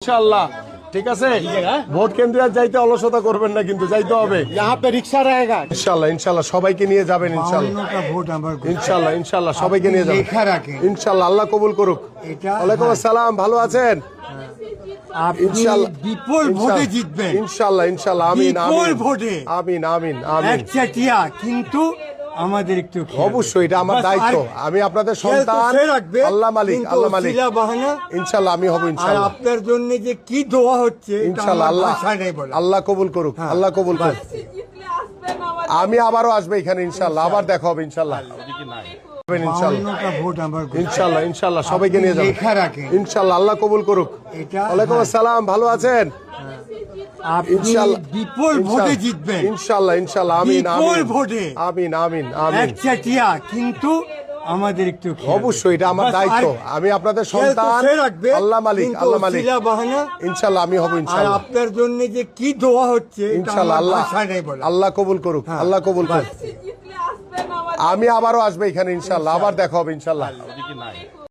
ইনশাআল্লাহ। ঠিক আছে, ভোট কেন্দ্রে আর যাইতে অলসতা করবেন না, কিন্তু যাইতে হবে। রিক্সা रहेगा ইনশাআল্লাহ ইনশাআল্লাহ সবাইকে নিয়ে যাবেন ইনশাআল্লাহ। ইনশাআল্লাহ ইনশাআল্লাহ সবাইকে নিয়ে যাবেন ইনশাআল্লাহ। আল্লাহ কবুল করুক। ওয়ালাইকুম আসসালাম, ভালো আছেন? ইনশাআল্লাহ বিপুল ভোটে জিতবেন ইনশাআল্লাহ ইনশাআল্লাহ। আমিন বিপুল আমিন ভোটে আমিন আমিন আমিন। একচাটিয়া, কিন্তু আমাদের একটু অবশ্যই এটা আমার দায়িত্ব। আমি আপনাদের সন্তান। আল্লাহ মালিক, আল্লাহ মালিক। ইনশাআল্লাহ আমি হব ইনশাআল্লাহ। আপনার জন্য যে কি দোয়া হচ্ছে ইনশাআল্লাহ। আল্লাহ আল্লাহ কবুল করুক, আল্লাহ কবুল করুক। আমি আবারও আসবো এখানে ইনশাআল্লাহ, আবার দেখা হবে ইনশাআল্লাহ। ইনশাআল্লাহ ইনশাআল্লাহ সবাইকে নিয়ে যাবেন ইনশাআল্লাহ। আল্লাহ কবুল করুক। ওয়ালাইকুম আসসালাম, ভালো আছেন? ইনশাআল্লাহ বিপুল ভোটে জিতবেন ইনশাআল্লাহ ইনশাআল্লাহ। আমিন বিপুল ভোটে আমিন আমিন আমিন। একচাটিয়া, কিন্তু আমাদের একটু অবশ্যই এটা আমার দায়িত্ব। আমি আপনাদের সন্তান। আল্লাহ মালিক, আল্লাহ মালিক। ইনশাআল্লাহ আমি হব ইনশাআল্লাহ। আপনার জন্য যে কি দোয়া হচ্ছে ইনশাআল্লাহ। আল্লাহ আল্লাহ কবুল করুক, আল্লাহ কবুল করুক। আমি আবারও আসবো এখানে ইনশাআল্লাহ, আবার দেখা হবে ইনশাআল্লাহ।